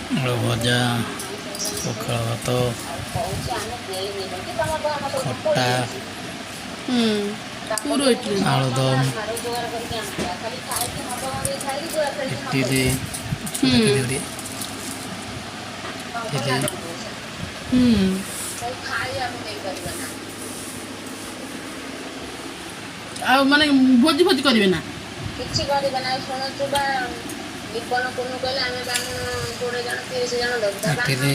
ଆଳୁ ଭଜା, ପଖାଳ ଭାତ, ଖଟା, ଆଳୁଦମ୍, ଇଟିଲି, ଆଉ ମାନେ ଭୋଜି ଫୋଜି କରିବେ ନା? କିଛି କରିବେ ନା। ଶୁଣୁଛୁ ବା ଜୀବନ କୁନୁ କହିଲେ ଆମେ ବ୍ରାହ୍ମଣ 20 ଜଣ 30 ଜଣ ଦବୁ। ଇଟିଲି,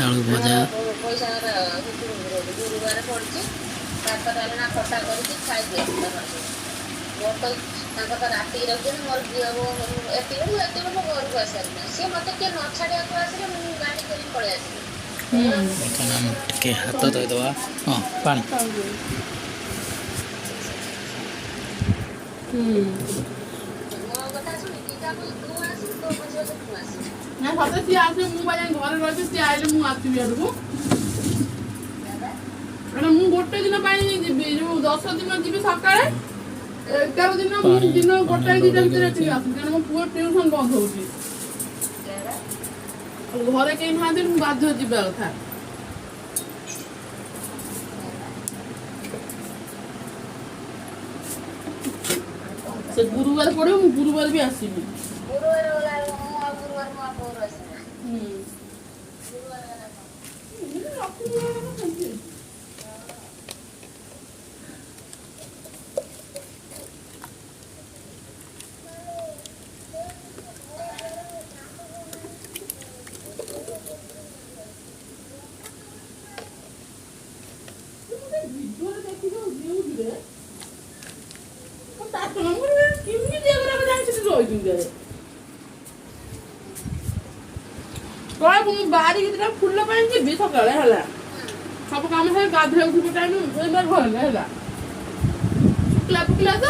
ଆଳୁ ଭଜା, ପଇସା ଗୁରୁବାର ପଡିଛି। ଭାତ ଡାଲମା ଖଟା କରିକି ଖାଇଦିଅ। ମୋର ତ ତାଙ୍କର ତ ରାତିକି ରଖିଛନ୍ତି। ମୋର ଝିଅ ଏତିକି ମୁଁ ଘରକୁ ଆସିସାରିନି। ସିଏ ମତେ କିଏ ନ ଛାଡିବାକୁ ଆସିଲେ ମୁଁ ଗାଡି କରିକି ପଳେଇ ଆସିବି। ବର୍ତ୍ତମାନ ଟିକେ ହାତ ଧୋଇଦେବା। ହଁ, ପାଣି। ମୋ କଥା ଶୁଣିକି ତୁ ଆସିବୁ, ତୋ ବୁଝିବ ମୁଁ ଆସିବି। ନା ସତେ ସିଏ ଆସିବେ, ମୁଁ ବା ଯାଇ ଘରେ ରହିବି। ସିଏ ଆଇଲେ ମୁଁ ଆସିବି ଆଡକୁ। ମୁଁ ଗୋଟେ ଦିନ ପାଇଁ ଯିବି, ଯୋଉ 10 ଦିନ ଯିବି ସକାଳେ। 11 ଦିନ ମୁଁ ପାଣି ଦିନ ପାଣି 1ଟା 2ଟା ଲୋଡ଼େଇକି ଭିତରେ ରହିଛି। ଏଠିକି ଆସିବି, କାରଣ ମୋ ପୁଅ ଟ୍ୟୁସନ ବନ୍ଦ ହଉଛି। ଘରେ କେହି ନାହାନ୍ତି, ମୁଁ ବାଧ୍ୟ ଯିବା କଥା। ସେ ଗୁରୁବାର ପଡିବ, ମୁଁ ଗୁରୁବାର ବି ଆସିବି। ଗୁରୁବାର ଗଲା ମୁଁ ଆଉ ଗୁରୁବାର ମୋ ବୋଉର ଆସିବି। ମୁଁ ବାହାରିକି ଦିଟା ଫୁଲ ପାଇଁ ଯିବି ସକାଳେ ହେଲା। ସବୁ କାମ ସାରି ଗାଧୋଇବାକୁ ଯିବି ଟାଇମ୍ ଘରେ ହେଲା। ଶୁଖିଲା ତ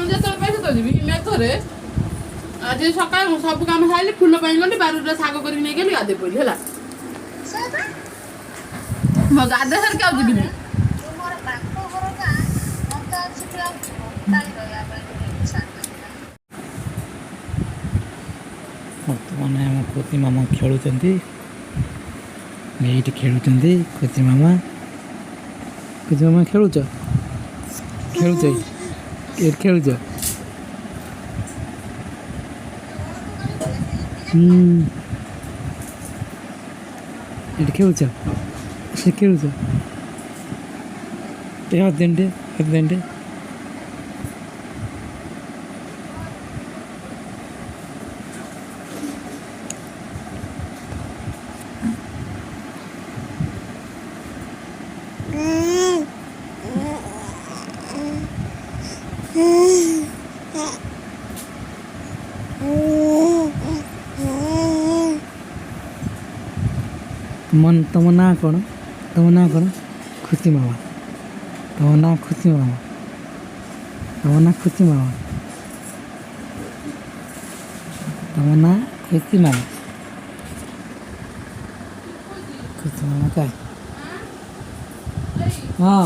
ଯେତେବେଳେ ପାଇଁ ସେତେବେଳେ ଯିବି। ମେଘରେ ଆଜି ସକାଳେ ସବୁ କାମ ସାରିଲି, ଫୁଲ ପାଇଁ ଗଲି, ବାରୁଟା ଶାଗ କରିକି ନେଇକି ଗଲି, ଗାଧୋଇ ପଇଲି ହେଲା। ମୋ ଗାଧୋଇ ସାରିକି ଆଉ ଯିବିନି। ମୋର ବାପ ଘର ଗାଁ ମତେ ଅଛି କି ଆଉ ଟୋଟାଲି ରହିବା ପାଇଁ ଗୋଟେ ଇଚ୍ଛା ନାହିଁ। ବର୍ତ୍ତମାନ ଆମ କୋତି ମାମା ଖେଳୁଛନ୍ତି। ଏଇଠି ଖେଳୁଛନ୍ତି କୋତି ମାମା। କୋତି ମାମା ଖେଳୁଛ ଏଇଠି ଖେଳୁଛ। ଏଇଠି ଖେଳୁଛ, ସେ ଖେଳୁଛ। ହଦେଣ୍ଡେ ହଦେଣ୍ଡେ। ତମ ନାଁ କ'ଣ? ତମ ନାଁ କ'ଣ? ଖୁସି ମାମା। ତମ ନାଁ ଖୁସି ମାମା। ତମ ନାଁ ଖୁସି ମାମା। ତମ ନାଁ ଖୁସି ମାମା। ଖୁସି ମାମା କାଇଁ? ହଁ।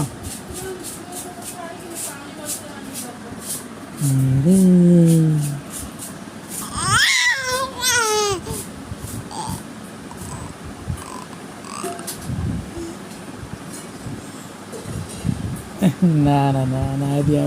ନା ନା ନା ନା ଦିଆ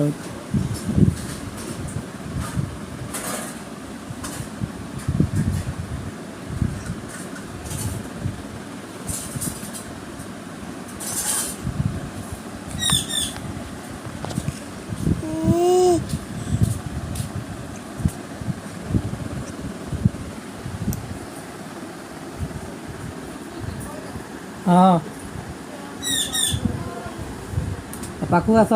ହଁ ପାଖକୁ ଆସ।